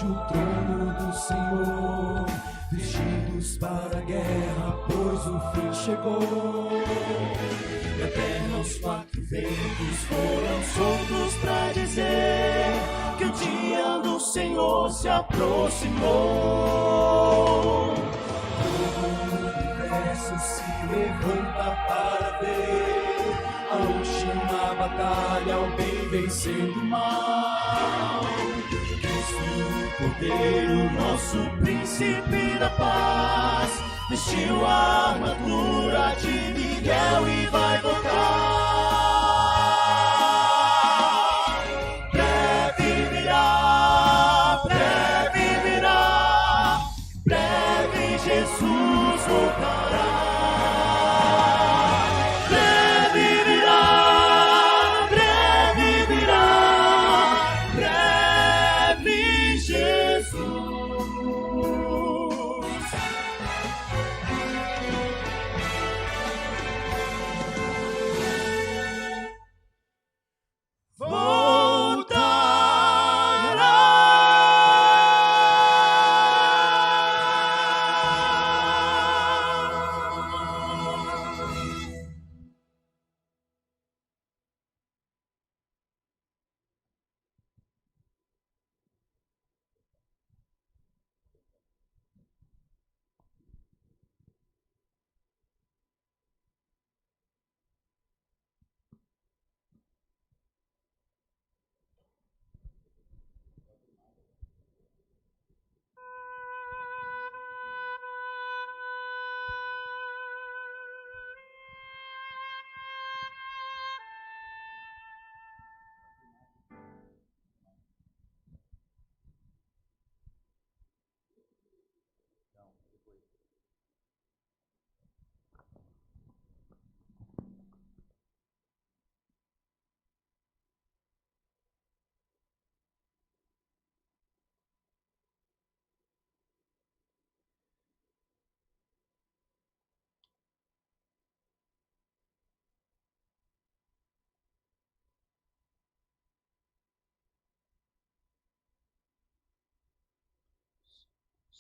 ante o trono do Senhor, vestidos para a guerra, pois o fim chegou. E até nos quatro ventos foram soltos para dizer que o dia do Senhor se aproximou. Todo o universo se levanta para ver a última batalha, o bem vencendo o mal. Cristo o poder, o nosso príncipe da paz, vestiu a armadura de Miguel e vai voltar. Breve virá, breve Jesus voltará.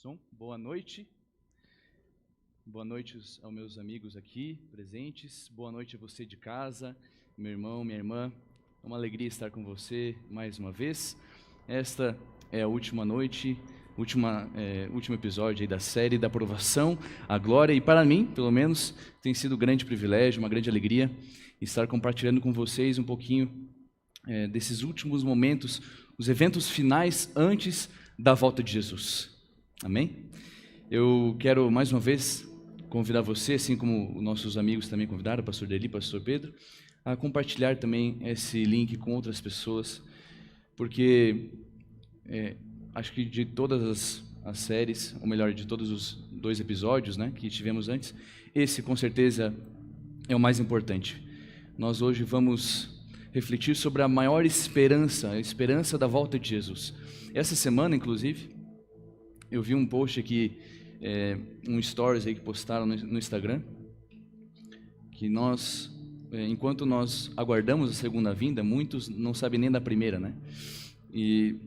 Som, boa noite. Boa noite aos meus amigos aqui presentes. Boa noite a você de casa, meu irmão, minha irmã. É uma alegria estar com você mais uma vez. Esta é a última noite, último episódio aí da série da aprovação, a glória. E para mim, pelo menos, tem sido um grande privilégio, uma grande alegria estar compartilhando com vocês um pouquinho desses últimos momentos, os eventos finais antes da volta de Jesus. Amém? Eu quero mais uma vez convidar você, assim como nossos amigos também convidaram, o pastor Deli, o pastor Pedro, a compartilhar também esse link com outras pessoas, porque acho que de todas as séries, ou melhor, de todos os 2 episódios, né, que tivemos antes, esse com certeza é o mais importante. Nós hoje vamos refletir sobre a maior esperança, a esperança da volta de Jesus. Essa semana, inclusive, eu vi um post aqui, um stories aí que postaram no Instagram, que nós, enquanto nós aguardamos a segunda vinda, muitos não sabem nem da primeira, né? E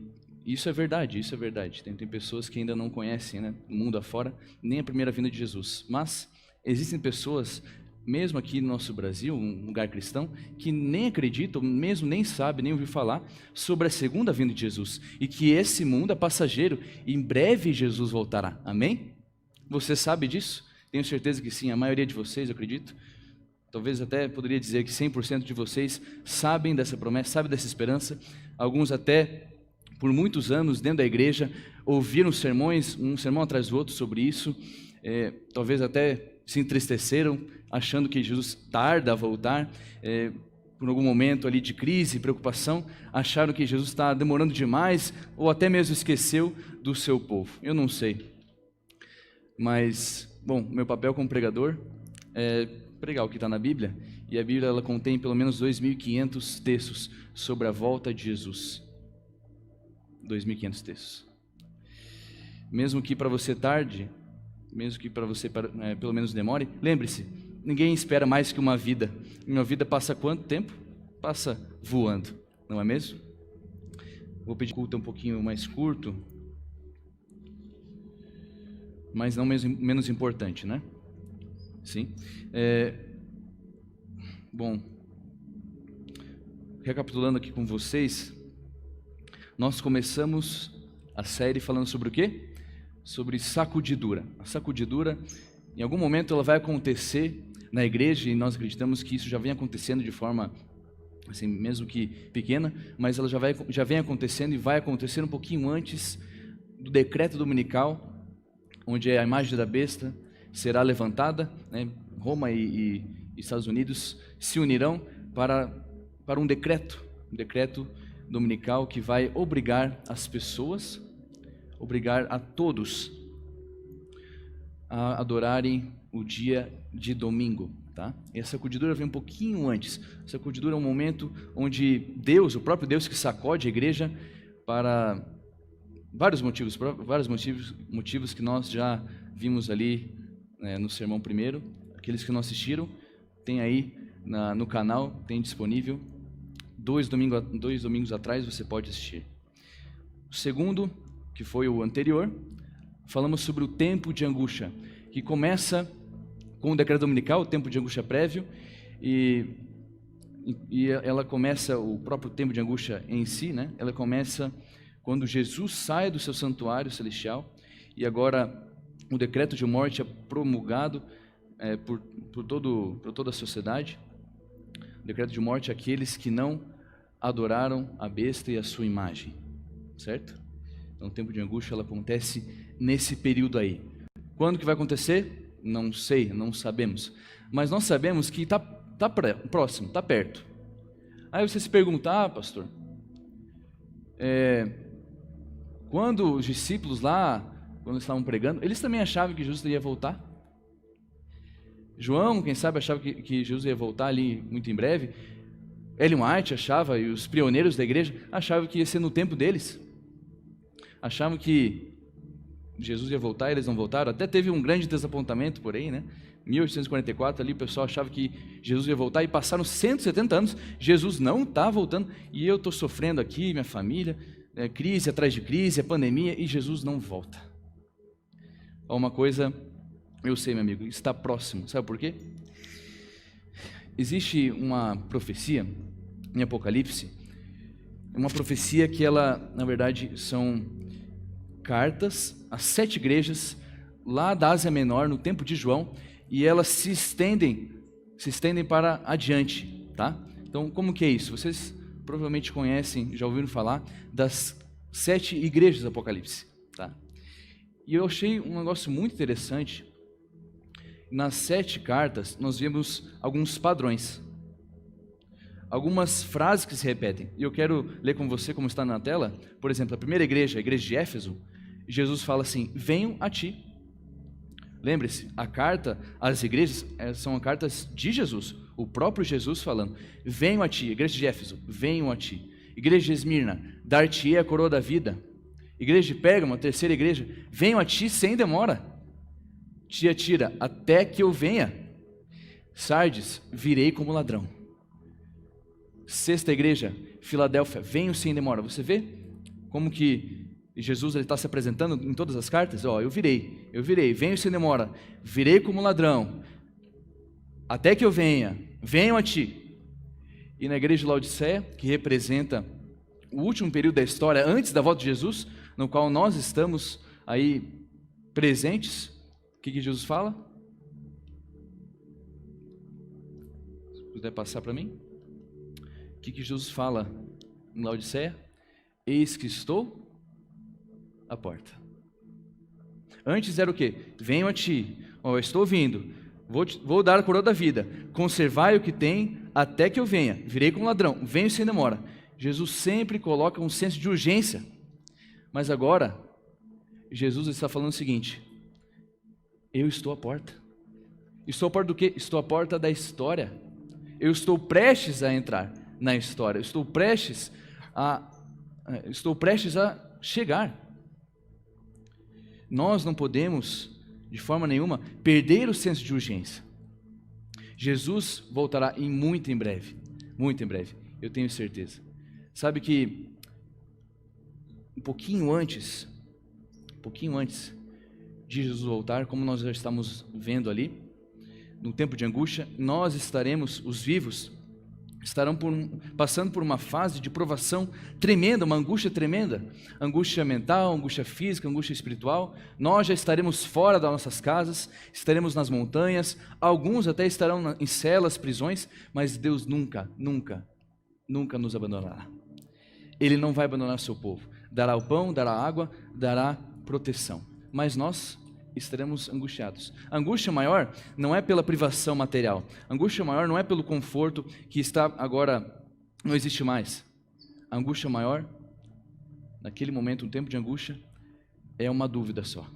isso é verdade, isso é verdade. Tem pessoas que ainda não conhecem, né, no mundo afora, nem a primeira vinda de Jesus. Mas existem pessoas, mesmo aqui no nosso Brasil, um lugar cristão, que nem acreditam, mesmo nem sabem, nem ouviram falar sobre a segunda vinda de Jesus, e que esse mundo é passageiro, e em breve Jesus voltará. Amém? Você sabe disso? Tenho certeza que sim, a maioria de vocês, eu acredito. Talvez até poderia dizer que 100% de vocês sabem dessa promessa, sabem dessa esperança. Alguns até, por muitos anos, dentro da igreja, ouviram sermões, um sermão atrás do outro sobre isso. Talvez até se entristeceram, achando que Jesus tarda a voltar, por algum momento ali de crise, preocupação, acharam que Jesus está demorando demais, ou até mesmo esqueceu do seu povo. Eu não sei. Mas, bom, meu papel como pregador é pregar o que está na Bíblia, e a Bíblia ela contém pelo menos 2.500 textos sobre a volta de Jesus. 2.500 textos. Mesmo que para você tarde, mesmo que para você pelo menos demore, lembre-se, ninguém espera mais que uma vida. E uma vida passa quanto tempo? Passa voando, não é mesmo? Vou pedir culto um pouquinho mais curto, mas não menos importante, né? Sim. Bom, recapitulando aqui com vocês, nós começamos a série falando sobre o quê? Sobre sacudidura. A sacudidura, em algum momento, ela vai acontecer na igreja, e nós acreditamos que isso já vem acontecendo de forma, assim, mesmo que pequena, mas ela já vem acontecendo e vai acontecer um pouquinho antes do decreto dominical, onde a imagem da besta será levantada, né? Roma e Estados Unidos se unirão para um decreto dominical que vai obrigar as pessoas, obrigar a todos a adorarem o dia de domingo, tá? E a sacudidura vem um pouquinho antes. A sacudidura é um momento onde Deus, o próprio Deus que sacode a igreja para vários motivos que nós já vimos ali no sermão primeiro. Aqueles que não assistiram, tem aí no canal, tem disponível. 2 domingos atrás você pode assistir. O segundo, que foi o anterior, falamos sobre o tempo de angústia, que começa com o decreto dominical, o tempo de angústia prévio, e ela começa, o próprio tempo de angústia em si, né? Ela começa quando Jesus sai do seu santuário celestial, e agora o decreto de morte é promulgado por toda a sociedade. O decreto de morte é aqueles que não adoraram a besta e a sua imagem, certo? Então o tempo de angústia ela acontece nesse período aí. Quando que vai acontecer? Não sei, não sabemos. Mas nós sabemos que está próximo, está perto. Aí você se pergunta, pastor, quando os discípulos lá, quando estavam pregando, eles também achavam que Jesus iria voltar? João, quem sabe, achava que Jesus ia voltar ali muito em breve. Ellen White achava, e os pioneiros da igreja achavam que ia ser no tempo deles. Achavam que Jesus ia voltar e eles não voltaram. Até teve um grande desapontamento por aí, né? 1844 ali o pessoal achava que Jesus ia voltar e passaram 170 anos, Jesus não está voltando e eu estou sofrendo aqui, minha família, crise atrás de crise, pandemia, e Jesus não volta. Uma coisa eu sei, meu amigo, está próximo. Sabe por quê? Existe uma profecia em Apocalipse, uma profecia que ela, na verdade, são cartas às 7 igrejas lá da Ásia Menor, no tempo de João, e elas se estendem para adiante, tá? Então, como que é isso? Vocês provavelmente conhecem, já ouviram falar das 7 igrejas do Apocalipse, tá? E eu achei um negócio muito interessante. Nas 7 cartas, nós vemos alguns padrões, algumas frases que se repetem. E eu quero ler com você como está na tela. Por exemplo, a primeira igreja, a igreja de Éfeso, Jesus fala assim: venham a ti. Lembre-se, a carta às igrejas são cartas de Jesus, o próprio Jesus falando: venham a ti. Igreja de Éfeso, venham a ti. Igreja de Esmirna, dar-te-ei a coroa da vida. Igreja de Pérgamo, a terceira igreja, venham a ti sem demora. Tiatira, até que eu venha. Sardes, virei como ladrão. Sexta igreja, Filadélfia, venho sem demora. Você vê como que Jesus está se apresentando em todas as cartas? Eu virei, venho sem demora, virei como ladrão, até que eu venha, venham a ti. E na igreja de Laodiceia, que representa o último período da história antes da volta de Jesus, no qual nós estamos aí presentes, o que Jesus fala? Se puder passar para mim. O que Jesus fala em Laodiceia? Eis que estou à porta. Antes era o quê? Venho a ti, eu estou vindo, vou dar a coroa da vida, conservai o que tem até que eu venha, virei como ladrão, venho sem demora. Jesus sempre coloca um senso de urgência, mas agora Jesus está falando o seguinte: eu estou à porta. Estou à porta do quê? Estou à porta da história. Eu estou prestes a entrar na história. Estou prestes a chegar. Nós não podemos, de forma nenhuma, perder o senso de urgência. Jesus voltará muito em breve, eu tenho certeza. Sabe que um pouquinho antes de Jesus voltar, como nós já estamos vendo ali, no tempo de angústia, nós estaremos, os vivos, estarão passando por uma fase de provação tremenda, uma angústia tremenda, angústia mental, angústia física, angústia espiritual. Nós já estaremos fora das nossas casas, estaremos nas montanhas, alguns até estarão em celas, prisões, mas Deus nunca nos abandonará. Ele não vai abandonar o seu povo, dará o pão, dará a água, dará proteção, mas nós estaremos angustiados. A angústia maior não é pela privação material. A angústia maior não é pelo conforto que está agora, não existe mais. A angústia maior, naquele momento, um tempo de angústia, é uma dúvida só.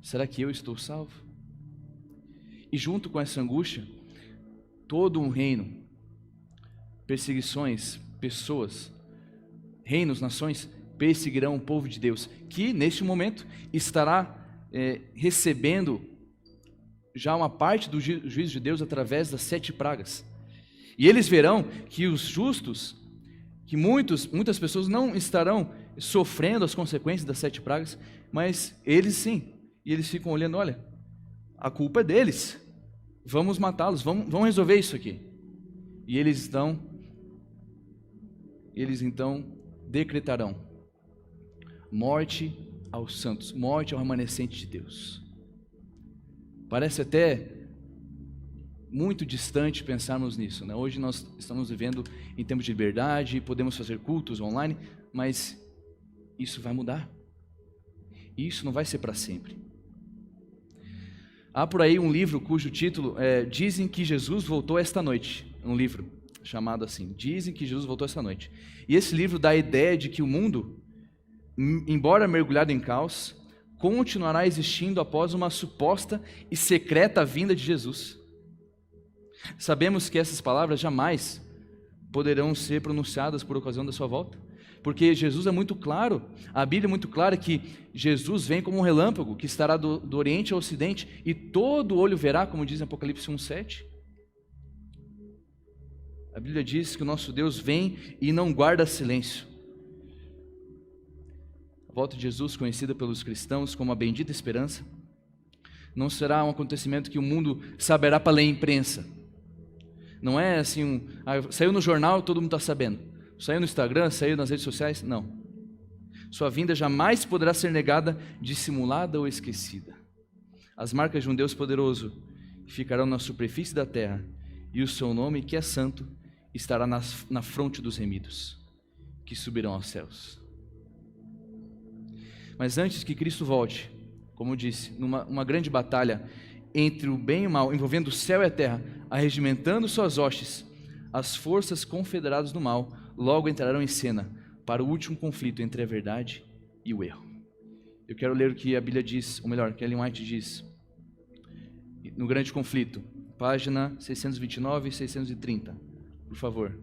Será que eu estou salvo? E junto com essa angústia, todo um reino, perseguições, pessoas, reinos, nações, perseguirão o povo de Deus, que neste momento estará recebendo já uma parte do juízo de Deus através das 7 pragas. E eles verão que os justos, que muitas pessoas não estarão sofrendo as consequências das 7 pragas, mas eles sim. E eles ficam olhando, olha, a culpa é deles, vamos matá-los, vamos resolver isso aqui. E eles então decretarão morte aos santos, morte ao remanescente de Deus. Parece até muito distante pensarmos nisso, né? Hoje nós estamos vivendo em tempos de liberdade, podemos fazer cultos online, mas isso vai mudar. E isso não vai ser para sempre. Há por aí um livro cujo título é Dizem que Jesus voltou esta noite. Um livro chamado assim, Dizem que Jesus voltou esta noite. E esse livro dá a ideia de que o mundo, embora mergulhado em caos, continuará existindo após uma suposta e secreta vinda de Jesus. Sabemos que essas palavras jamais poderão ser pronunciadas por ocasião da sua volta, porque Jesus é muito claro, a Bíblia é muito clara que Jesus vem como um relâmpago, que estará do Oriente ao Ocidente, e todo olho verá, como diz em Apocalipse 1:7. A Bíblia diz que o nosso Deus vem e não guarda silêncio. A volta de Jesus, conhecida pelos cristãos como a bendita esperança, não será um acontecimento que o mundo saberá para ler a imprensa. Não é assim, saiu no jornal, todo mundo está sabendo. Saiu no Instagram, saiu nas redes sociais, não. Sua vinda jamais poderá ser negada, dissimulada ou esquecida. As marcas de um Deus poderoso ficarão na superfície da terra, e o seu nome, que é santo, estará na fronte dos remidos, que subirão aos céus. Mas antes que Cristo volte, como eu disse, numa grande batalha entre o bem e o mal, envolvendo o céu e a terra, arregimentando suas hostes, as forças confederadas do mal logo entrarão em cena para o último conflito entre a verdade e o erro. Eu quero ler o que a Bíblia diz, ou melhor, que Ellen White diz, no Grande Conflito, página 629 e 630, por favor.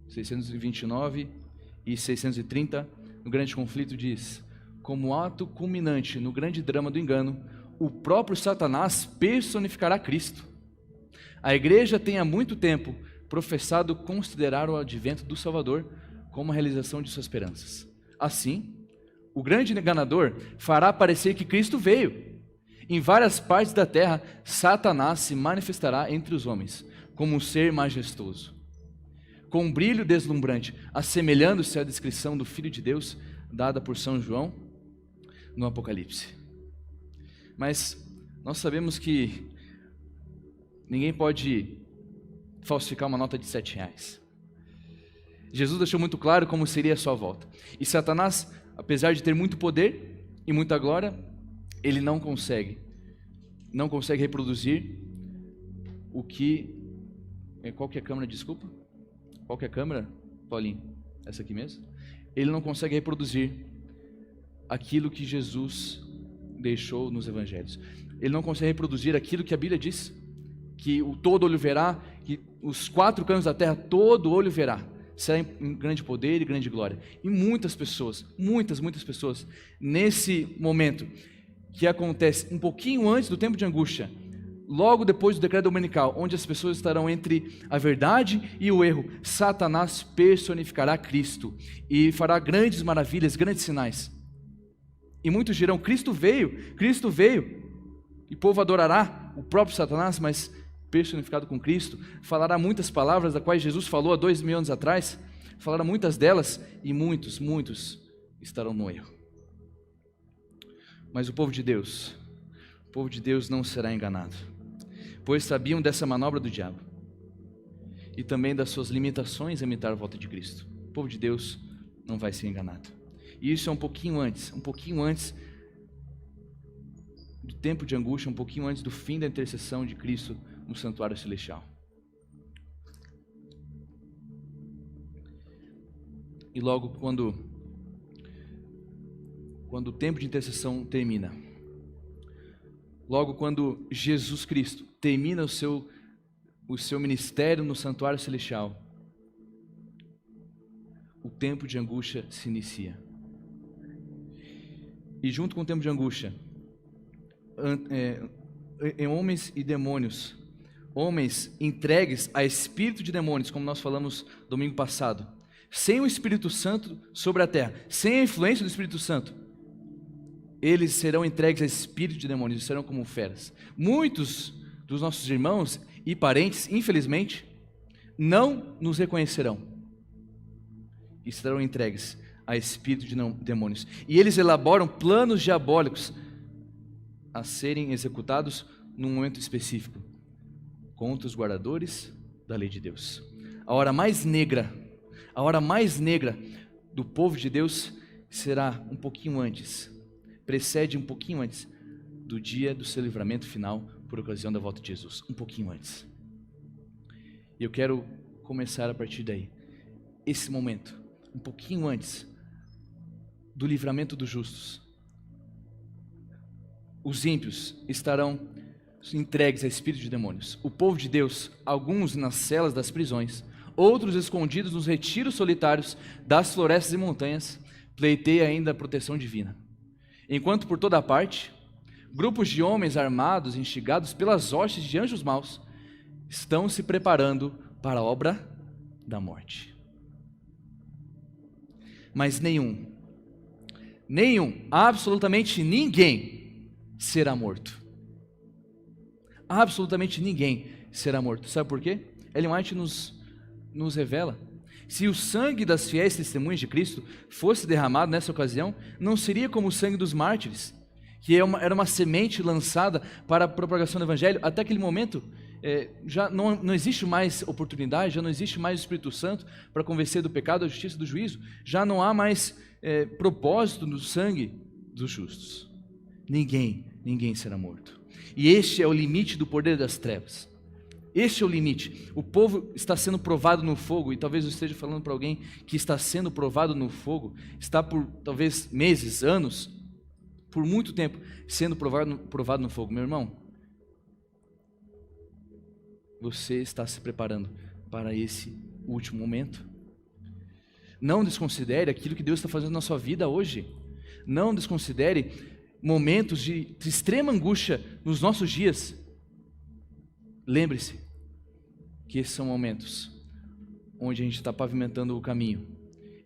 629 e 630, no Grande Conflito diz: como ato culminante no grande drama do engano, o próprio Satanás personificará Cristo. A igreja tem há muito tempo professado considerar o advento do Salvador como a realização de suas esperanças. Assim, o grande enganador fará parecer que Cristo veio. Em várias partes da terra, Satanás se manifestará entre os homens como um ser majestoso, com um brilho deslumbrante, assemelhando-se à descrição do Filho de Deus dada por São João no Apocalipse. Mas nós sabemos que ninguém pode falsificar uma nota de R$7. Jesus deixou muito claro como seria a sua volta. E Satanás, apesar de ter muito poder e muita glória, ele não consegue reproduzir o que... Qual que é a câmera, desculpa? Qual que é a câmera, Paulinho? Essa aqui mesmo? Ele não consegue reproduzir aquilo que Jesus deixou nos evangelhos. Ele não consegue reproduzir aquilo que a Bíblia diz, que o todo olho verá, que os 4 cantos da terra, todo olho verá. Será em grande poder e grande glória. E muitas pessoas, muitas pessoas, nesse momento que acontece um pouquinho antes do tempo de angústia, logo depois do decreto dominical, onde as pessoas estarão entre a verdade e o erro, Satanás personificará Cristo e fará grandes maravilhas, grandes sinais. E muitos dirão, Cristo veio, e o povo adorará o próprio Satanás, mas personificado com Cristo, falará muitas palavras das quais Jesus falou há 2000 anos atrás, falará muitas delas, e muitos estarão no erro. Mas o povo de Deus não será enganado, pois sabiam dessa manobra do diabo, e também das suas limitações a imitar a volta de Cristo. O povo de Deus não vai ser enganado. E isso é um pouquinho antes do tempo de angústia, um pouquinho antes do fim da intercessão de Cristo no santuário celestial. E logo quando o tempo de intercessão termina, logo quando Jesus Cristo termina o seu ministério no santuário celestial, o tempo de angústia se inicia. E junto com o tempo de angústia, em homens e demônios, homens entregues a espírito de demônios, como nós falamos domingo passado, sem o Espírito Santo sobre a terra, sem a influência do Espírito Santo, eles serão entregues a espírito de demônios, serão como feras. Muitos dos nossos irmãos e parentes, infelizmente, não nos reconhecerão e serão entregues a espírito de demônios. E eles elaboram planos diabólicos a serem executados num momento específico, contra os guardadores da lei de Deus. A hora mais negra do povo de Deus será um pouquinho antes, precede um pouquinho antes do dia do seu livramento final por ocasião da volta de Jesus, um pouquinho antes. E eu quero começar a partir daí, esse momento, um pouquinho antes do livramento dos justos. Os ímpios estarão entregues a espírito de demônios. O povo de Deus, alguns nas celas das prisões, outros escondidos nos retiros solitários das florestas e montanhas, pleiteia ainda a proteção divina. Enquanto por toda parte, grupos de homens armados, instigados pelas hostes de anjos maus, estão se preparando para a obra da morte. Mas nenhum, absolutamente ninguém será morto. Absolutamente ninguém será morto. Sabe por quê? Ellen White nos revela. Se o sangue das fiéis testemunhas de Cristo fosse derramado nessa ocasião, não seria como o sangue dos mártires, que era uma semente lançada para a propagação do Evangelho. Até aquele momento, já não existe mais oportunidade, já não existe mais o Espírito Santo para convencer do pecado, da justiça e do juízo. Já não há mais propósito no sangue dos justos. Ninguém será morto. E este é o limite do poder das trevas. Este é o limite. O povo está sendo provado no fogo, e talvez eu esteja falando para alguém que está sendo provado no fogo, está por talvez meses, anos, por muito tempo, sendo provado no fogo. Meu irmão, você está se preparando para esse último momento. Não desconsidere aquilo que Deus está fazendo na sua vida hoje. Não desconsidere momentos de extrema angústia nos nossos dias. Lembre-se que esses são momentos onde a gente está pavimentando o caminho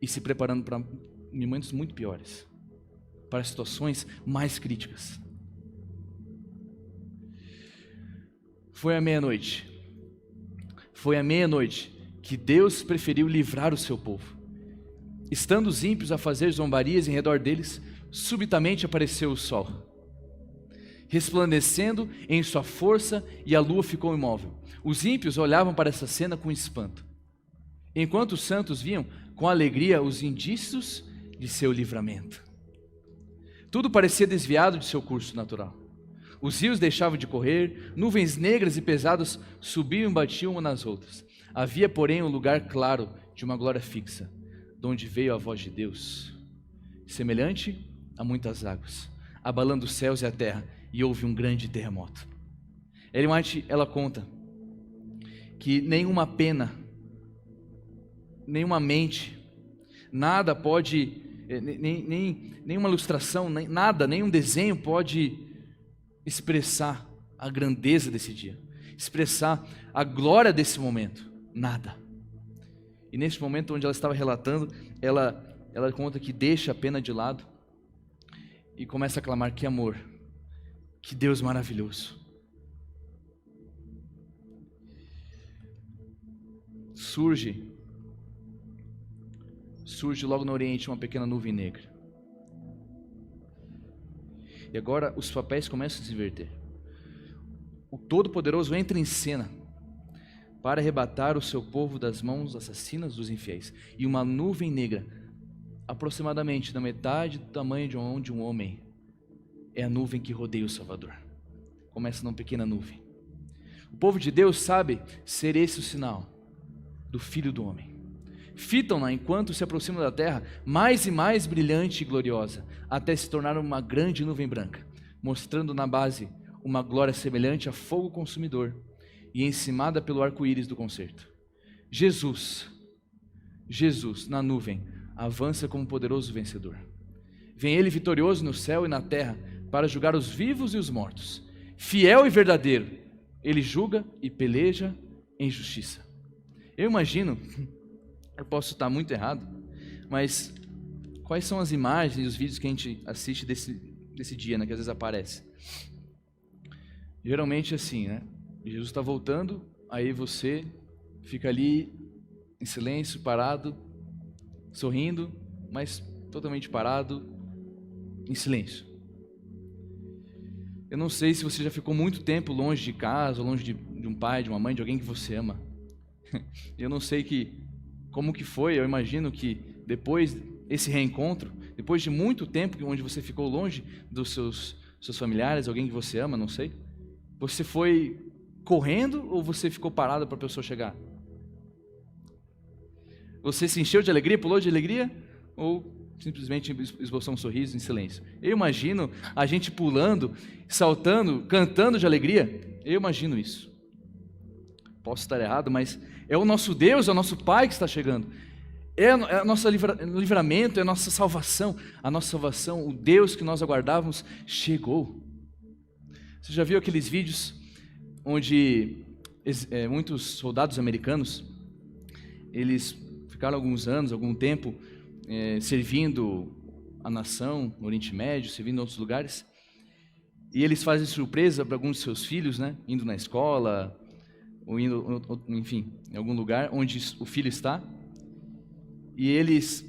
e se preparando para momentos muito piores, para situações mais críticas. Foi à meia-noite que Deus preferiu livrar o seu povo. Estando os ímpios a fazer zombarias em redor deles, subitamente apareceu o sol, resplandecendo em sua força, e a lua ficou imóvel. Os ímpios olhavam para essa cena com espanto, enquanto os santos viam com alegria os indícios de seu livramento. Tudo parecia desviado de seu curso natural. Os rios deixavam de correr, nuvens negras e pesadas subiam e batiam umas nas outras. Havia, porém, um lugar claro de uma glória fixa, de onde veio a voz de Deus, semelhante a muitas águas, abalando os céus e a terra, e houve um grande terremoto. Ellen White, ela conta que nenhuma pena, nenhuma mente, nada pode, nenhuma ilustração, nenhum desenho pode expressar a grandeza desse dia, expressar a glória desse momento, nada. E nesse momento onde ela estava relatando, ela conta que deixa a pena de lado e começa a clamar: que amor, que Deus maravilhoso. Surge logo no Oriente uma pequena nuvem negra. E agora os papéis começam a se inverter. O Todo-Poderoso entra em cena para arrebatar o seu povo das mãos assassinas dos infiéis. E uma nuvem negra, aproximadamente da metade do tamanho de um homem, é a nuvem que rodeia o Salvador. Começa numa pequena nuvem. O povo de Deus sabe ser esse o sinal do Filho do Homem. Fitam-na enquanto se aproxima da terra, mais e mais brilhante e gloriosa, até se tornar uma grande nuvem branca, mostrando na base uma glória semelhante a fogo consumidor e encimada pelo arco-íris do concerto. Jesus, na nuvem, avança como poderoso vencedor. Vem ele vitorioso no céu e na terra para julgar os vivos e os mortos. Fiel e verdadeiro, ele julga e peleja em justiça. Eu imagino, eu posso estar muito errado, mas quais são as imagens e os vídeos que a gente assiste desse dia, né, que às vezes aparece? Geralmente assim, né? Jesus está voltando, aí você fica ali em silêncio, parado, sorrindo, mas totalmente parado, em silêncio. Eu não sei se você já ficou muito tempo longe de casa, ou longe de um pai, de uma mãe, de alguém que você ama. Eu não sei como que foi, eu imagino que depois desse reencontro, depois de muito tempo onde você ficou longe dos seus familiares, alguém que você ama, não sei, você foi correndo ou você ficou parado para a pessoa chegar? Você se encheu de alegria, pulou de alegria, ou simplesmente esboçou um sorriso em silêncio? Eu imagino a gente pulando, saltando, cantando de alegria. Eu imagino isso. Posso estar errado, mas é o nosso Deus, é o nosso Pai que está chegando. É o nosso livramento, é a nossa salvação. A nossa salvação, o Deus que nós aguardávamos, chegou. Você já viu aqueles vídeos onde muitos soldados americanos, eles ficaram algum tempo servindo a nação no Oriente Médio, servindo em outros lugares, e eles fazem surpresa para alguns de seus filhos, né, indo na escola, ou indo, enfim, em algum lugar onde o filho está, e eles,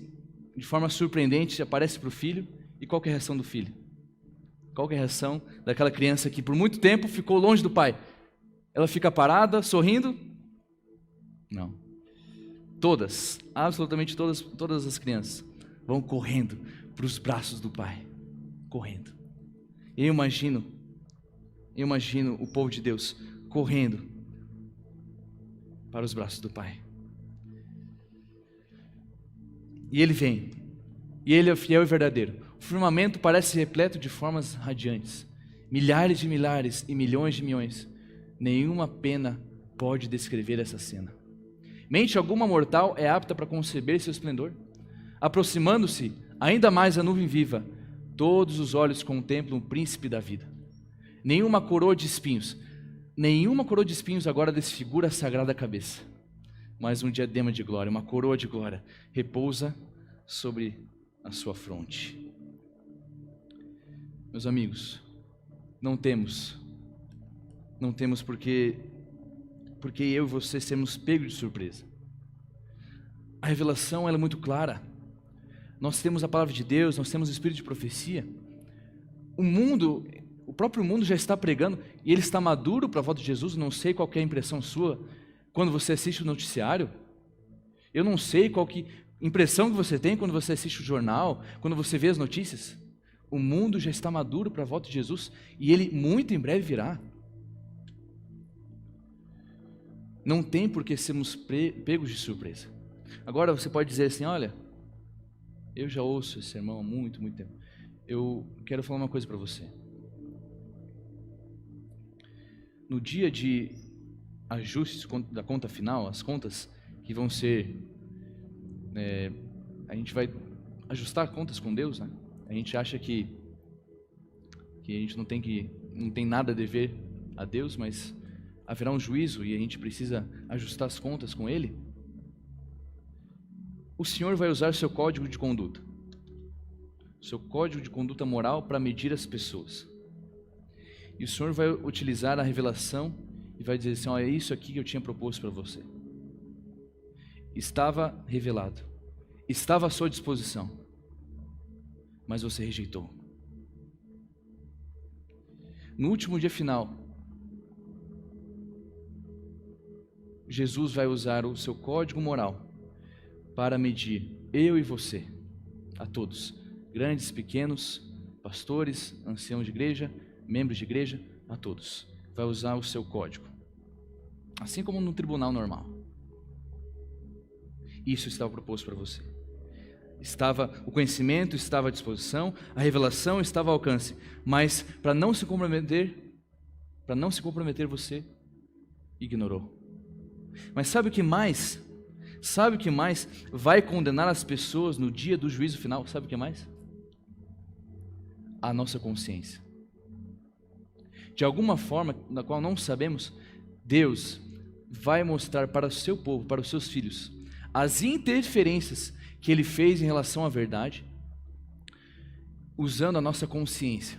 de forma surpreendente, aparecem para o filho, e qual que é a reação do filho? Qual que é a reação daquela criança que por muito tempo ficou longe do pai? Ela fica parada, sorrindo? Não. Todas, absolutamente todas as crianças vão correndo para os braços do pai. Correndo. Eu imagino o povo de Deus correndo para os braços do pai. E ele vem. E ele é fiel e verdadeiro. O firmamento parece repleto de formas radiantes. Milhares de milhares e milhões de milhões. Nenhuma pena pode descrever essa cena. Mente alguma mortal é apta para conceber seu esplendor. Aproximando-se ainda mais a nuvem viva, todos os olhos contemplam o príncipe da vida. Nenhuma coroa de espinhos agora desfigura a sagrada cabeça. Mas um diadema de glória, uma coroa de glória, repousa sobre a sua fronte. Meus amigos, não temos porque eu e você sermos pegos de surpresa. A revelação ela é muito clara. Nós temos a palavra de Deus, nós temos o espírito de profecia. O próprio mundo já está pregando e ele está maduro para a volta de Jesus. Não sei qual que é a impressão sua quando você assiste o noticiário. Eu não sei qual que impressão que você tem quando você assiste o jornal, quando você vê as notícias. O mundo já está maduro para a volta de Jesus e ele muito em breve virá. Não tem por que sermos pegos de surpresa. Agora você pode dizer assim, olha, eu já ouço esse sermão há muito, muito tempo. Eu quero falar uma coisa para você. No dia de ajustes da conta final, as contas que vão ser... a gente vai ajustar contas com Deus, né? A gente acha que a gente não tem nada a dever a Deus, mas haverá um juízo e a gente precisa ajustar as contas com Ele. O Senhor vai usar seu código de conduta. seu código de conduta moral para medir as pessoas. E o Senhor vai utilizar a revelação e vai dizer assim: olha, é isso aqui que eu tinha proposto para você. Estava revelado, estava à sua disposição, mas você rejeitou. No último dia final, Jesus vai usar o seu código moral para medir eu e você, a todos, grandes, pequenos, pastores, anciãos de igreja, membros de igreja, a todos. Vai usar o seu código, assim como no tribunal normal. Isso estava proposto para você. O conhecimento estava à disposição, a revelação estava ao alcance, mas para não se comprometer, você ignorou. Mas sabe o que mais? Sabe o que mais vai condenar as pessoas no dia do juízo final? Sabe o que mais? A nossa consciência. De alguma forma, na qual não sabemos, Deus vai mostrar para o seu povo, para os seus filhos, as interferências que Ele fez em relação à verdade, usando a nossa consciência.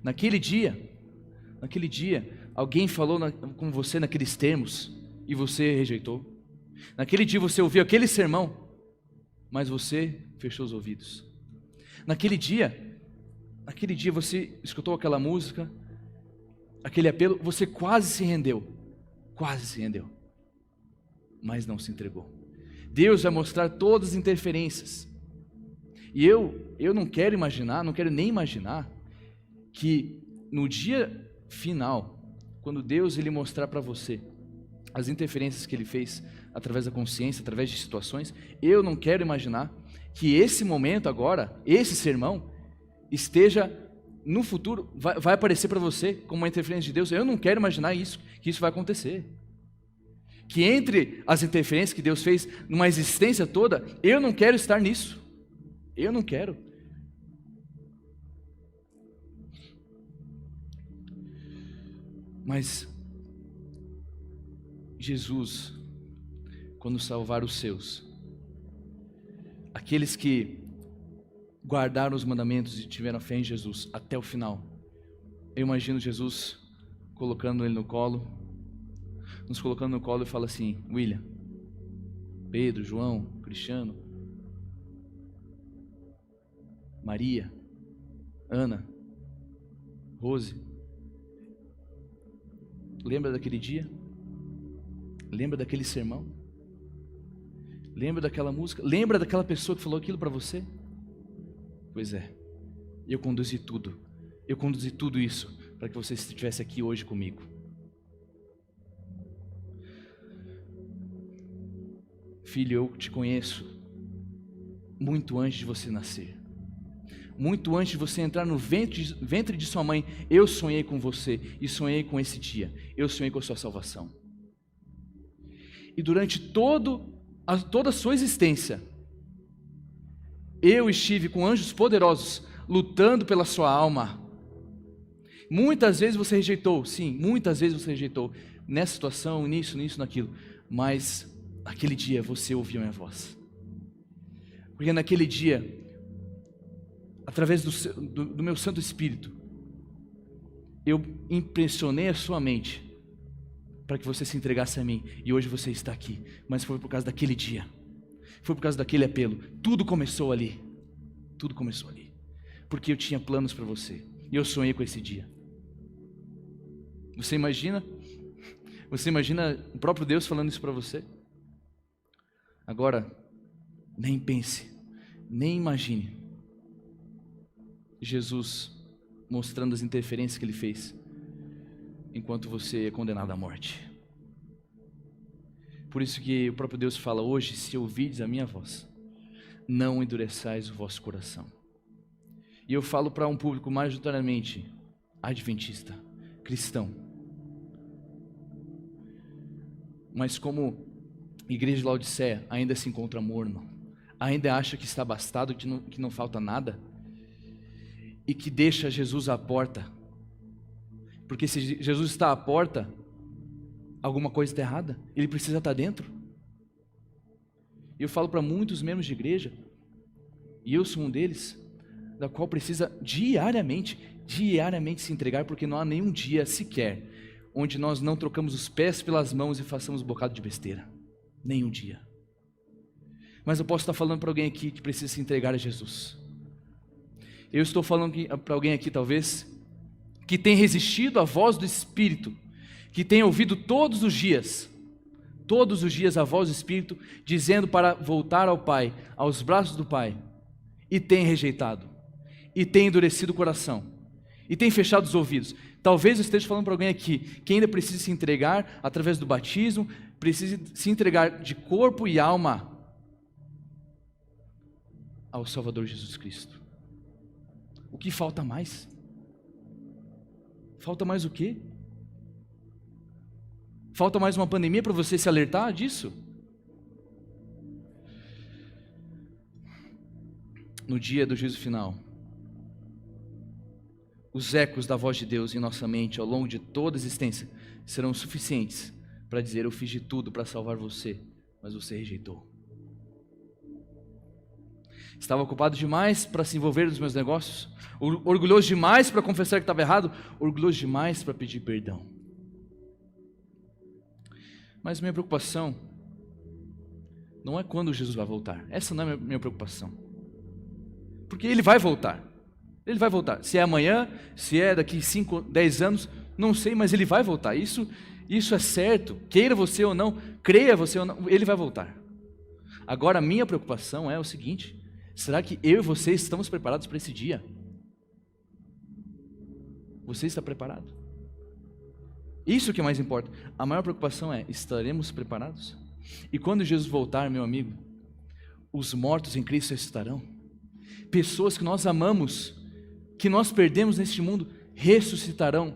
Naquele dia, alguém falou com você naqueles termos e você rejeitou. Naquele dia você ouviu aquele sermão, mas você fechou os ouvidos. Naquele dia você escutou aquela música, aquele apelo, você quase se rendeu, mas não se entregou. Deus vai mostrar todas as interferências. E eu não quero nem imaginar que no dia final, quando Deus ele mostrar para você as interferências que Ele fez através da consciência, através de situações, eu não quero imaginar que esse momento agora, esse sermão, esteja no futuro, vai aparecer para você como uma interferência de Deus. Eu não quero imaginar que isso vai acontecer. Que entre as interferências que Deus fez numa existência toda, eu não quero estar nisso. Eu não quero. Mas Jesus, quando salvar os seus, aqueles que guardaram os mandamentos e tiveram fé em Jesus até o final, eu imagino Jesus colocando ele no colo, nos colocando no colo e fala assim: William, Pedro, João, Cristiano, Maria, Ana, Rose, lembra daquele dia? Lembra daquele sermão? Lembra daquela música? Lembra daquela pessoa que falou aquilo para você? Pois é, eu conduzi tudo isso para que você estivesse aqui hoje comigo. Filho, eu te conheço muito antes de você nascer. Muito antes de você entrar no ventre de sua mãe, eu sonhei com você e sonhei com esse dia. Eu sonhei com a sua salvação. E durante toda a sua existência, eu estive com anjos poderosos lutando pela sua alma. Muitas vezes você rejeitou, sim, muitas vezes você rejeitou, nessa situação, nisso, naquilo, mas naquele dia você ouviu a minha voz. Porque naquele dia, através do meu Santo Espírito, eu impressionei a sua mente para que você se entregasse a mim, e hoje você está aqui. Mas foi por causa daquele dia, foi por causa daquele apelo. Tudo começou ali, porque eu tinha planos para você, e eu sonhei com esse dia. Você imagina o próprio Deus falando isso para você? Agora, nem pense, nem imagine Jesus mostrando as interferências que Ele fez enquanto você é condenado à morte. Por isso que o próprio Deus fala: hoje, se ouvides a minha voz, não endureçais o vosso coração. E eu falo para um público majoritariamente adventista, cristão. Mas como igreja de Laodiceia ainda se encontra morno, ainda acha que está abastado, que não falta nada, e que deixa Jesus à porta, porque se Jesus está à porta, alguma coisa está errada, Ele precisa estar dentro. E eu falo para muitos membros de igreja e eu sou um deles, da qual precisa diariamente se entregar, porque não há nenhum dia sequer onde nós não trocamos os pés pelas mãos e façamos um bocado de besteira. Nenhum dia. Mas eu posso estar falando para alguém aqui que precisa se entregar a Jesus. Eu estou falando para alguém aqui, talvez, que tem resistido à voz do Espírito, que tem ouvido todos os dias a voz do Espírito, dizendo para voltar ao Pai, aos braços do Pai, e tem rejeitado, e tem endurecido o coração, e tem fechado os ouvidos. Talvez eu esteja falando para alguém aqui, que ainda precisa se entregar através do batismo, precisa se entregar de corpo e alma ao Salvador Jesus Cristo. O que falta mais? Falta mais o quê? Falta mais uma pandemia para você se alertar disso? No dia do juízo final, os ecos da voz de Deus em nossa mente ao longo de toda a existência serão suficientes para dizer: eu fiz de tudo para salvar você, mas você rejeitou. Estava ocupado demais para se envolver nos meus negócios, orgulhoso demais para confessar que estava errado, orgulhoso demais para pedir perdão. Mas minha preocupação não é quando Jesus vai voltar. Essa não é a minha preocupação. Porque Ele vai voltar. Ele vai voltar. Se é amanhã, se é daqui 5, 10 anos, não sei, mas Ele vai voltar. Isso é certo. Queira você ou não, creia você ou não, Ele vai voltar. Agora, a minha preocupação é o seguinte: será que eu e você estamos preparados para esse dia? Você está preparado? Isso que é mais importa. A maior preocupação é: estaremos preparados? E quando Jesus voltar, meu amigo, os mortos em Cristo ressuscitarão. Pessoas que nós amamos, que nós perdemos neste mundo, ressuscitarão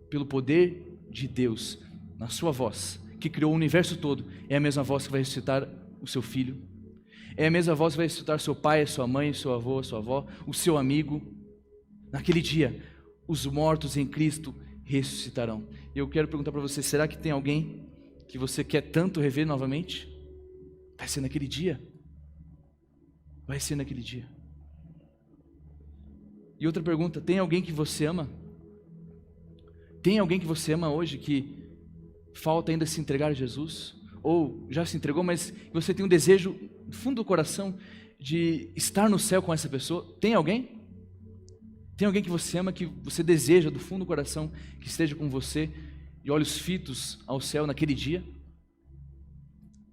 pelo poder de Deus, na sua voz, que criou o universo todo. É a mesma voz que vai ressuscitar o seu filho, é a mesma voz que vai ressuscitar seu pai, a sua mãe, seu avô, a sua avó, o seu amigo. Naquele dia, os mortos em Cristo ressuscitarão. E eu quero perguntar para você: será que tem alguém que você quer tanto rever novamente? Vai ser naquele dia. Vai ser naquele dia. E outra pergunta: tem alguém que você ama? Tem alguém que você ama hoje que falta ainda se entregar a Jesus? Ou já se entregou, mas você tem um desejo no fundo do coração de estar no céu com essa pessoa? Tem alguém? Tem alguém que você ama, que você deseja do fundo do coração que esteja com você de olhos fitos ao céu naquele dia?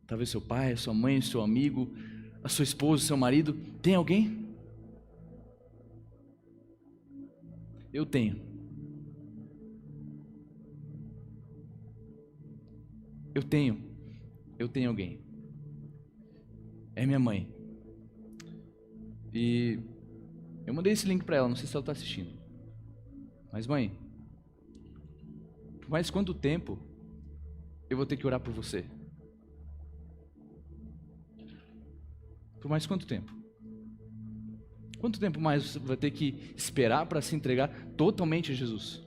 Talvez seu pai, a sua mãe, o seu amigo, a sua esposa, o seu marido. Tem alguém? Eu tenho. Eu tenho alguém. É minha mãe. E eu mandei esse link para ela, não sei se ela está assistindo. Mas mãe, por mais quanto tempo eu vou ter que orar por você? Por mais quanto tempo? Quanto tempo mais você vai ter que esperar para se entregar totalmente a Jesus?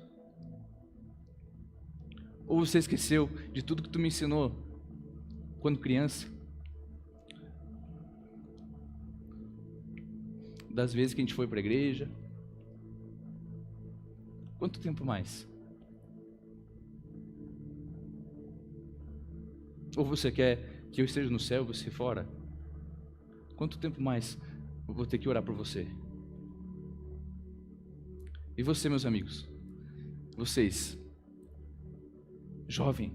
Ou você esqueceu de tudo que tu me ensinou quando criança? Das vezes que a gente foi para a igreja? Quanto tempo mais? Ou você quer que eu esteja no céu e você fora? Quanto tempo mais eu vou ter que orar por você? E você, meus amigos? Vocês, jovem,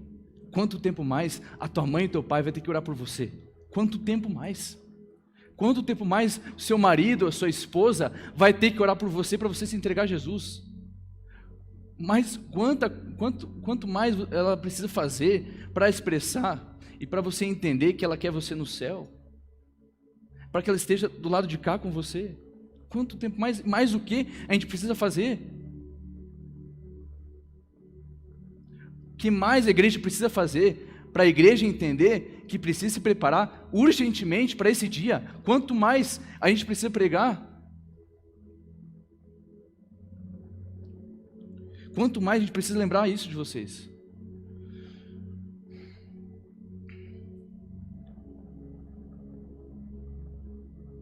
quanto tempo mais a tua mãe e teu pai vai ter que orar por você? Quanto tempo mais? Quanto tempo mais o seu marido, a sua esposa vai ter que orar por você para você se entregar a Jesus? Mas quanto mais ela precisa fazer para expressar e para você entender que ela quer você no céu? Para que ela esteja do lado de cá com você? Quanto tempo mais o que a gente precisa fazer? O que mais a igreja precisa fazer para a igreja entender que precisa se preparar urgentemente para esse dia? Quanto mais a gente precisa pregar? Quanto mais a gente precisa lembrar isso de vocês?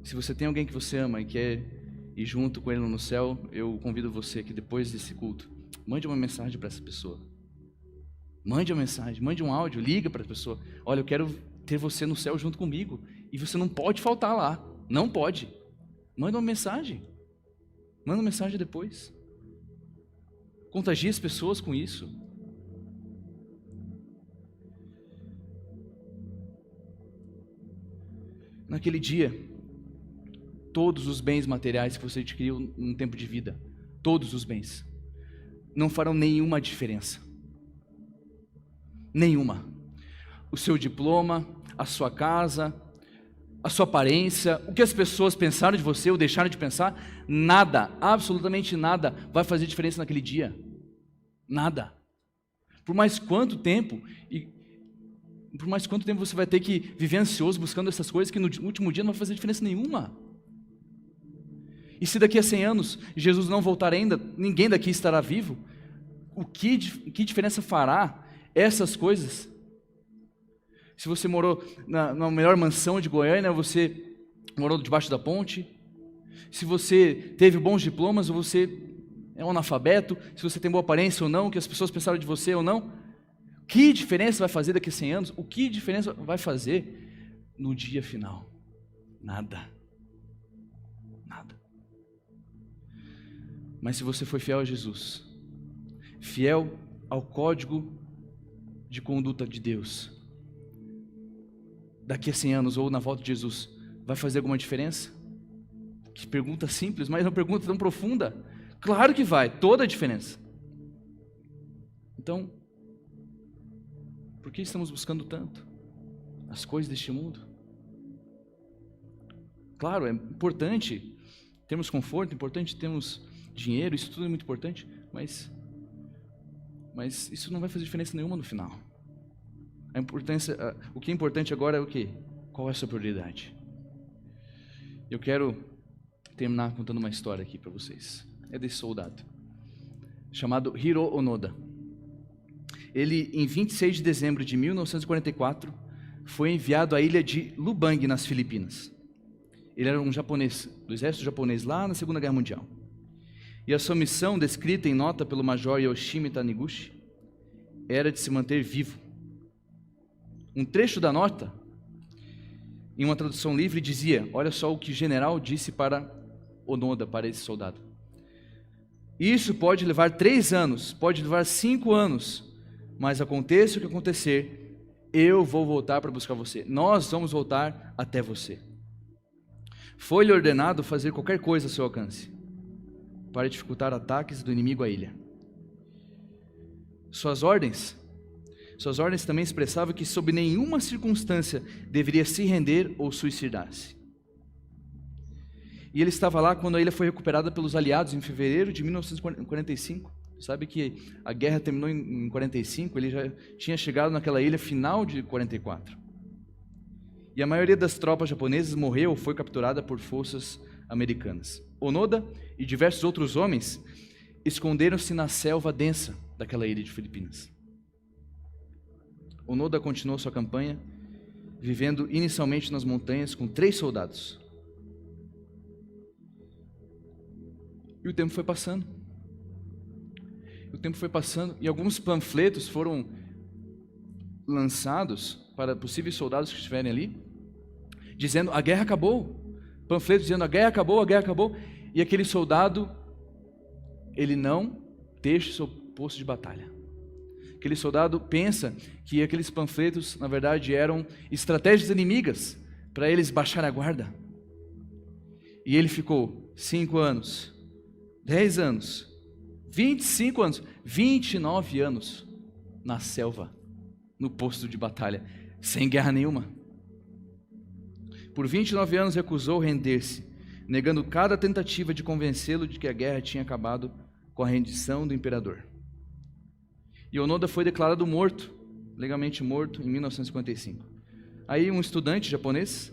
Se você tem alguém que você ama e quer ir junto com ele no céu, eu convido você que depois desse culto, mande uma mensagem para essa pessoa. Mande uma mensagem, mande um áudio, liga para a pessoa. Olha, eu quero ter você no céu junto comigo. E você não pode faltar lá. Não pode. Manda uma mensagem. Manda uma mensagem depois. Contagie as pessoas com isso. Naquele dia, todos os bens materiais que você adquiriu num tempo de vida, todos os bens, não farão nenhuma diferença. Nenhuma. O seu diploma, a sua casa, a sua aparência, o que as pessoas pensaram de você ou deixaram de pensar, nada, absolutamente nada vai fazer diferença naquele dia. Nada. Por mais quanto tempo você vai ter que viver ansioso buscando essas coisas que no último dia não vai fazer diferença nenhuma. E se daqui a 100 anos Jesus não voltar ainda, ninguém daqui estará vivo, que diferença fará essas coisas? Se você morou na melhor mansão de Goiânia, você morou debaixo da ponte, se você teve bons diplomas ou você é um analfabeto, se você tem boa aparência ou não, o que as pessoas pensaram de você ou não, que diferença vai fazer daqui a 100 anos? O que diferença vai fazer no dia final? Nada. Nada. Mas se você foi fiel a Jesus, fiel ao código de conduta de Deus, daqui a 100 anos ou na volta de Jesus, vai fazer alguma diferença? Que pergunta simples, mas uma pergunta tão profunda. Claro que vai, toda a diferença. Então, por que estamos buscando tanto as coisas deste mundo? Claro, é importante termos conforto, é importante termos dinheiro, isso tudo é muito importante, mas isso não vai fazer diferença nenhuma no final. O que é importante agora é o quê? Qual é a sua prioridade? Eu quero terminar contando uma história aqui para vocês. É desse soldado, chamado Hiro Onoda. Ele, em 26 de dezembro de 1944, foi enviado à ilha de Lubang, nas Filipinas. Ele era um japonês, do exército japonês, lá na Segunda Guerra Mundial. E a sua missão, descrita em nota pelo major Yoshimi Taniguchi, era de se manter vivo. Um trecho da nota, em uma tradução livre, dizia, olha só o que o general disse para Onoda, para esse soldado. Isso pode levar 3 anos, pode levar 5 anos, mas aconteça o que acontecer, eu vou voltar para buscar você. Nós vamos voltar até você. Foi-lhe ordenado fazer qualquer coisa a seu alcance, para dificultar ataques do inimigo à ilha. Suas ordens também expressavam que sob nenhuma circunstância deveria se render ou suicidar-se. E ele estava lá quando a ilha foi recuperada pelos aliados em fevereiro de 1945. Sabe que a guerra terminou em 45, ele já tinha chegado naquela ilha final de 44. E a maioria das tropas japonesas morreu ou foi capturada por forças americanas. Onoda e diversos outros homens esconderam-se na selva densa daquela ilha de Filipinas. Onoda continuou sua campanha, vivendo inicialmente nas montanhas com 3 soldados. E o tempo foi passando. E alguns panfletos foram lançados para possíveis soldados que estiverem ali, dizendo, a guerra acabou. Panfletos dizendo, a guerra acabou. E aquele soldado, ele não deixa o seu posto de batalha. Aquele soldado pensa que aqueles panfletos, na verdade, eram estratégias inimigas para eles baixarem a guarda. E ele ficou 5 anos, 10 anos, 25 anos, 29 anos na selva, no posto de batalha, sem guerra nenhuma. Por 29 anos recusou render-se, negando cada tentativa de convencê-lo de que a guerra tinha acabado com a rendição do imperador. E Onoda foi declarado morto, legalmente morto, em 1955. Aí um estudante japonês,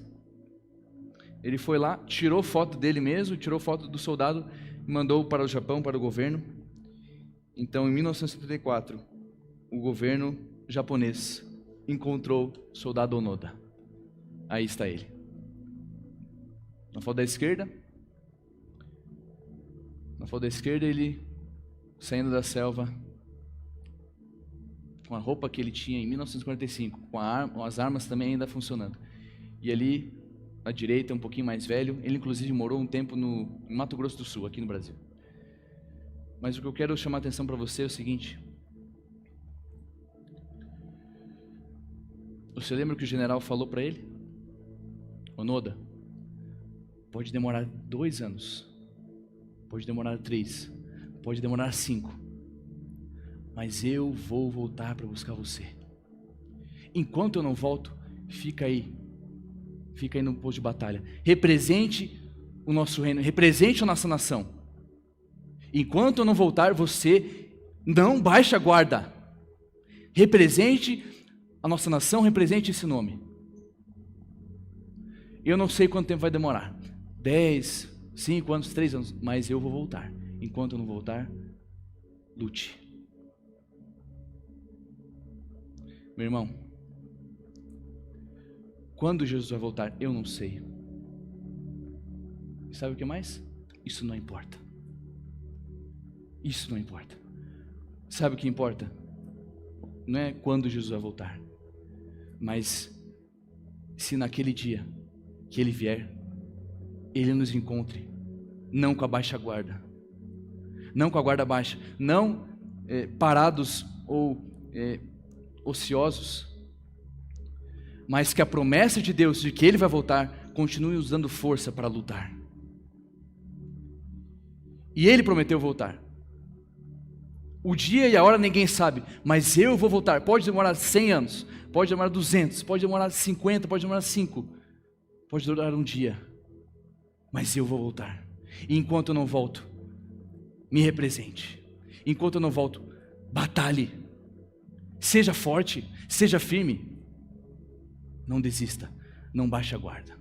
ele foi lá, tirou foto dele mesmo, tirou foto do soldado e mandou para o Japão, para o governo. Então, em 1974, o governo japonês encontrou o soldado Onoda. Aí está ele. Na foto da esquerda, ele saindo da selva, com a roupa que ele tinha em 1945, com as armas também ainda funcionando. E ali, à direita, um pouquinho mais velho, ele inclusive morou um tempo em Mato Grosso do Sul, aqui no Brasil. Mas o que eu quero chamar a atenção para você é o seguinte: você lembra que o general falou para ele? Onoda, pode demorar 2 anos, pode demorar 3, pode demorar 5, mas eu vou voltar para buscar você. Enquanto eu não volto, fica aí no posto de batalha, represente o nosso reino, represente a nossa nação. Enquanto eu não voltar, você não baixe a guarda, represente a nossa nação, represente esse nome. Eu não sei quanto tempo vai demorar, 10, 5 anos, 3 anos, mas eu vou voltar. Enquanto eu não voltar, lute. Meu irmão, quando Jesus vai voltar, eu não sei. E sabe o que mais? Isso não importa. Isso não importa. Sabe o que importa? Não é quando Jesus vai voltar, mas se naquele dia que Ele vier, Ele nos encontre, não com a baixa guarda, não com a guarda baixa, não parados ou ociosos, mas que a promessa de Deus de que Ele vai voltar continue nos dando força para lutar. E Ele prometeu voltar. O dia e a hora ninguém sabe, mas eu vou voltar. Pode demorar 100 anos, pode demorar 200, pode demorar 50, pode demorar 5, pode durar um dia, mas eu vou voltar. E enquanto eu não volto, me represente. Enquanto eu não volto, batalhe. Seja forte, seja firme. Não desista, não baixe a guarda.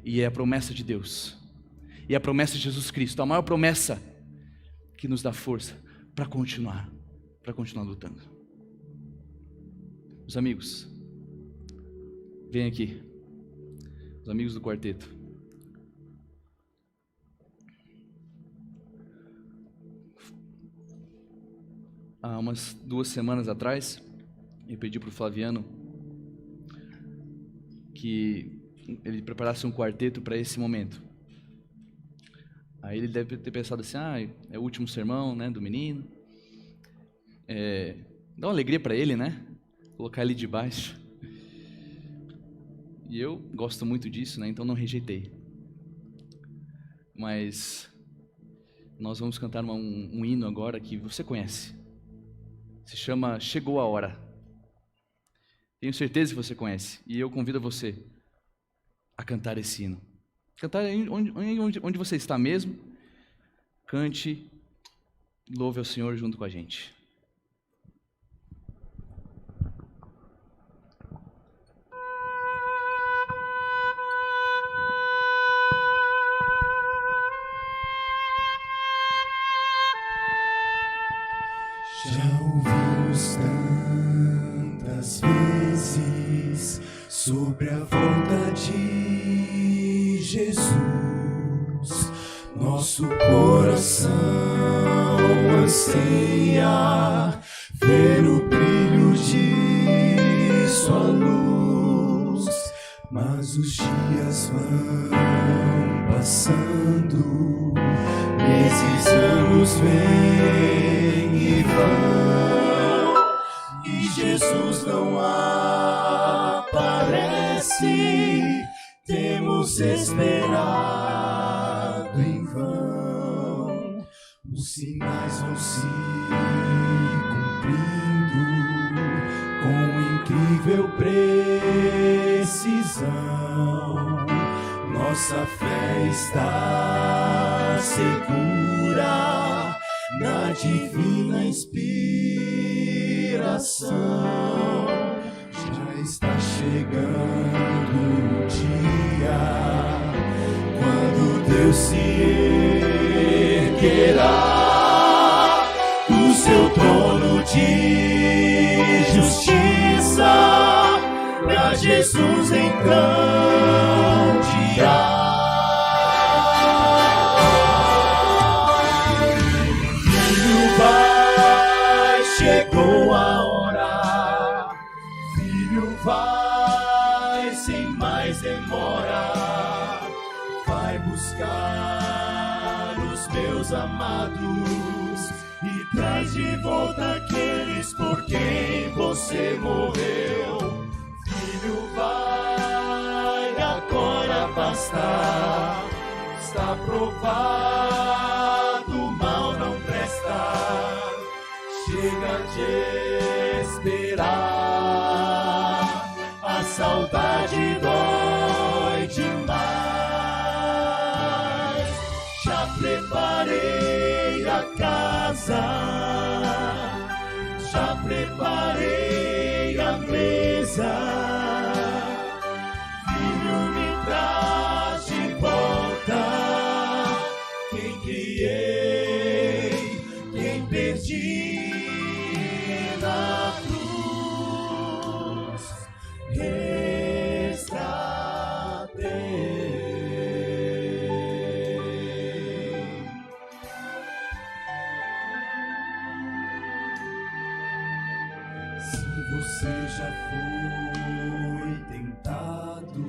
E é a promessa de Deus, e a promessa de Jesus Cristo, a maior promessa que nos dá força para continuar lutando. Os amigos, vem aqui, os amigos do quarteto. Há umas 2 semanas atrás, eu pedi para o Flaviano que ele preparasse um quarteto para esse momento. Aí ele deve ter pensado assim, é o último sermão, né, do menino. Dá uma alegria para ele, né? Colocar ele debaixo. E eu gosto muito disso, né? Então não rejeitei. Mas nós vamos cantar um hino agora que você conhece. Se chama Chegou a Hora. Tenho certeza que você conhece. E eu convido você a cantar esse hino. Cantar onde você está mesmo. Cante, louve ao Senhor junto com a gente. Já ouvimos tantas vezes sobre a volta de Jesus. Nosso coração anseia ver o brilho de sua luz, mas os dias vão passando, meses, anos vêm e vão, e Jesus não aparece. Temos esperado em vão, os sinais vão se cumprindo com incrível precisão. Nossa fé está segura na divina inspiração. Já está chegando o dia quando Deus se erguerá do seu trono de justiça. Pra Jesus então amados e traz de volta aqueles por quem você morreu. Filho, vai agora pastar, está provado, o mal não presta. Chega de esperar, a saudade dói demais. Já preparei a casa, já preparei a mesa. Filho, me traz de volta quem criei, quem perdi. Você já foi tentado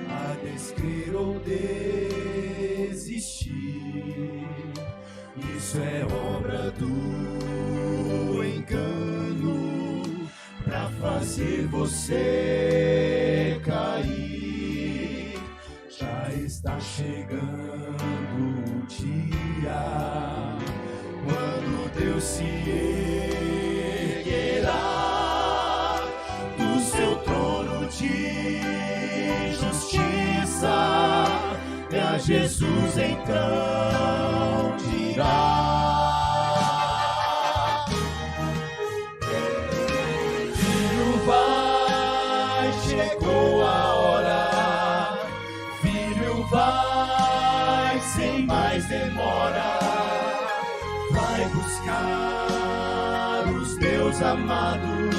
a descrer ou desistir. Isso é obra do engano pra fazer você cair. Já está chegando o dia quando Deus se do seu trono de justiça, e a Jesus então dirá: Filho, vai, chegou a hora. Filho, vai, sem mais demora. Vai buscar os meus amados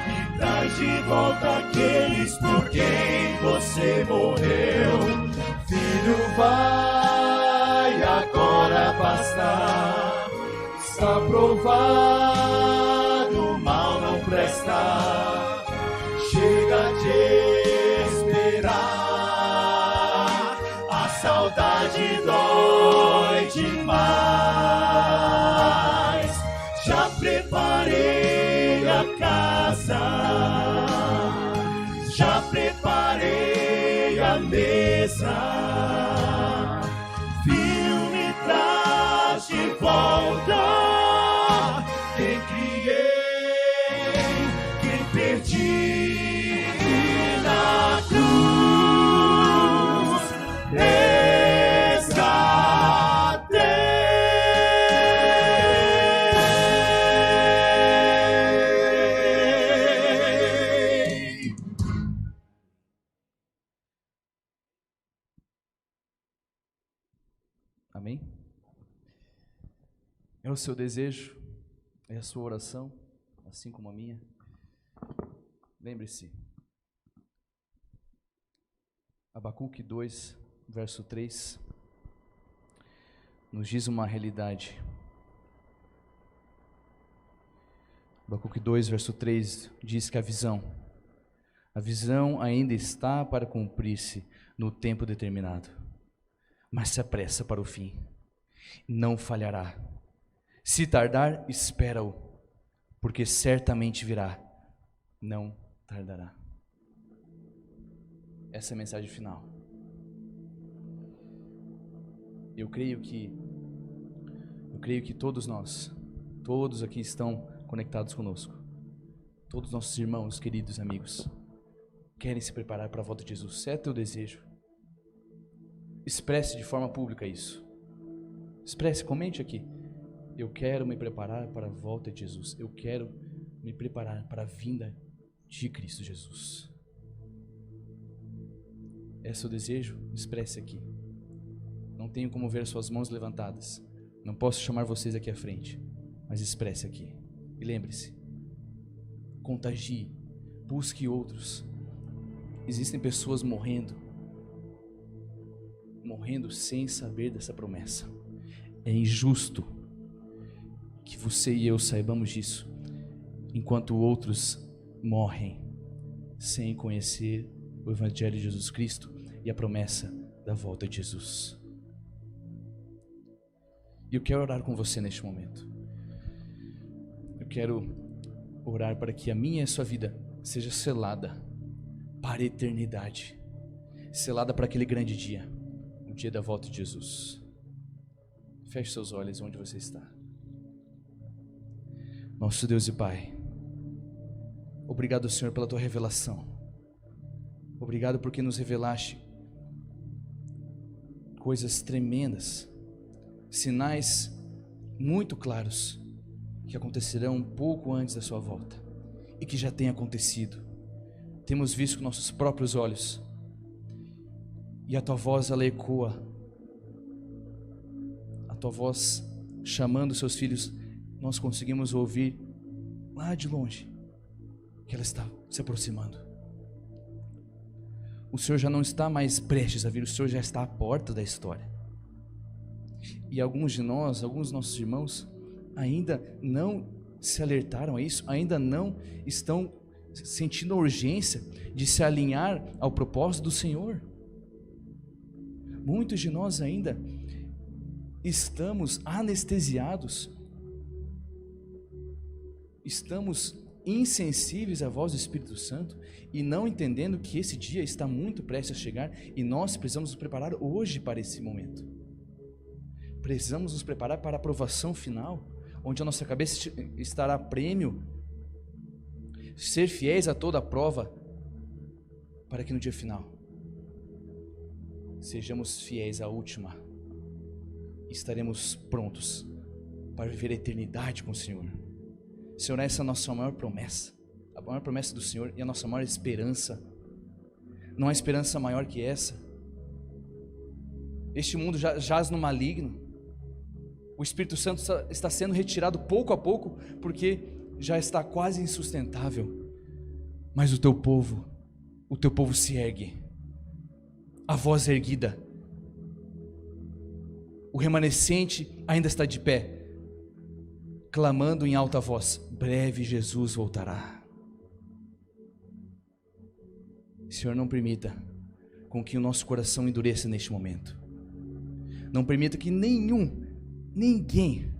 e traz de volta aqueles por quem você morreu. Filho, vai agora pastar, está provado, o mal não presta. Chega de esperar, a saudade dói demais. Já preparei a casa, já preparei a mesa. Filho, me traz de volta quem criei, quem perdi na cruz. Amém? É o seu desejo, é a sua oração, assim como a minha. Lembre-se, Abacuque 2, verso 3, nos diz uma realidade. Abacuque 2, verso 3 diz que a visão ainda está para cumprir-se no tempo determinado, mas se apressa para o fim, não falhará. Se tardar, espera-o, porque certamente virá, não tardará. Essa é a mensagem final. Eu creio que todos nós, todos aqui estão conectados conosco, todos nossos irmãos, queridos amigos, querem se preparar para a volta de Jesus. Se é teu desejo, expresse de forma pública isso. Expresse, comente aqui: eu quero me preparar para a volta de Jesus. Eu quero me preparar para a vinda de Cristo Jesus. É seu desejo? Expresse aqui. Não tenho como ver suas mãos levantadas. Não posso chamar vocês aqui à frente, mas expresse aqui. E lembre-se, contagie, busque outros. Existem pessoas morrendo sem saber dessa promessa. É injusto que você e eu saibamos disso, enquanto outros morrem sem conhecer o Evangelho de Jesus Cristo e a promessa da volta de Jesus. E eu quero orar com você neste momento. Eu quero orar para que a minha e a sua vida seja selada para a eternidade, selada para aquele grande dia, o dia da volta de Jesus. Feche seus olhos onde você está. Nosso Deus e Pai, obrigado, Senhor, pela Tua revelação. Obrigado porque nos revelaste coisas tremendas, sinais muito claros que acontecerão um pouco antes da Sua volta e que já tem acontecido. Temos visto com nossos próprios olhos e a Tua voz, ela ecoa, a Tua voz chamando seus filhos. Nós conseguimos ouvir lá de longe que ela está se aproximando. O Senhor já não está mais prestes a vir, o Senhor já está à porta da história. E alguns de nós, alguns dos nossos irmãos, ainda não se alertaram a isso, ainda não estão sentindo a urgência de se alinhar ao propósito do Senhor. Muitos de nós ainda estamos anestesiados, estamos insensíveis à voz do Espírito Santo e não entendendo que esse dia está muito prestes a chegar e nós precisamos nos preparar hoje para esse momento. Precisamos nos preparar para a aprovação final, onde a nossa cabeça estará a prêmio, ser fiéis a toda a prova, para que no dia final sejamos fiéis à última, estaremos prontos para viver a eternidade com o Senhor. Senhor, essa é a nossa maior promessa do Senhor e a nossa maior esperança. Não há esperança maior que essa. Este mundo jaz no maligno. O Espírito Santo está sendo retirado pouco a pouco, porque já está quase insustentável. Mas o teu povo se ergue, a voz erguida, o remanescente ainda está de pé, clamando em alta voz: breve Jesus voltará. Senhor, não permita com que o nosso coração endureça neste momento. Não permita que ninguém,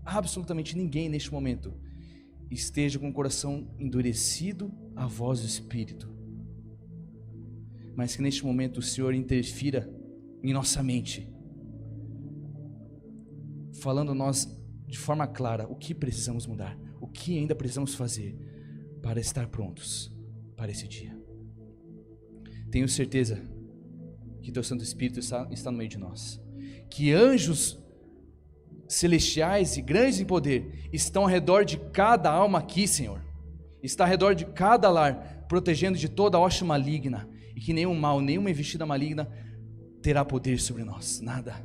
absolutamente ninguém neste momento esteja com o coração endurecido à voz do Espírito. Mas que neste momento o Senhor interfira em nossa mente, falando a nós de forma clara o que precisamos mudar, o que ainda precisamos fazer para estar prontos para esse dia. Tenho certeza que Teu Santo Espírito está no meio de nós, que anjos celestiais e grandes em poder estão ao redor de cada alma aqui, Senhor, está ao redor de cada lar, protegendo de toda hoste maligna, e que nenhum mal, nenhuma investida maligna terá poder sobre nós, nada.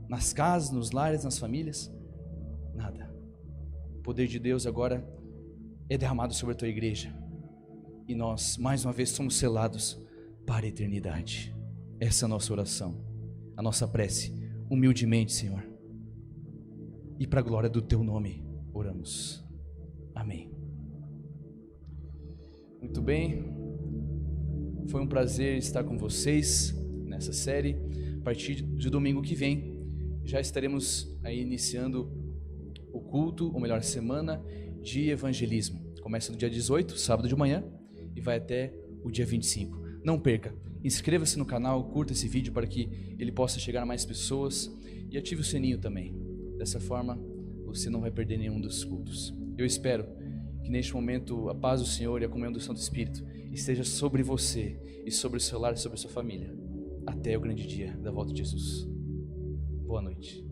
Nas casas, nos lares, nas famílias, nada. O poder de Deus agora é derramado sobre a Tua igreja, e nós, mais uma vez, somos selados para a eternidade. Essa é a nossa oração, a nossa prece, humildemente, Senhor, e para a glória do Teu nome, oramos. Amém. Muito bem, foi um prazer estar com vocês nessa série. A partir de domingo que vem, já estaremos aí iniciando o culto, ou melhor, semana de evangelismo. Começa no dia 18, sábado de manhã, e vai até o dia 25. Não perca, inscreva-se no canal, curta esse vídeo para que ele possa chegar a mais pessoas e ative o sininho também. Dessa forma, você não vai perder nenhum dos cultos. Eu espero que neste momento a paz do Senhor e a comunhão do Santo Espírito esteja sobre você e sobre o seu lar e sobre a sua família, até o grande dia da volta de Jesus. Boa noite.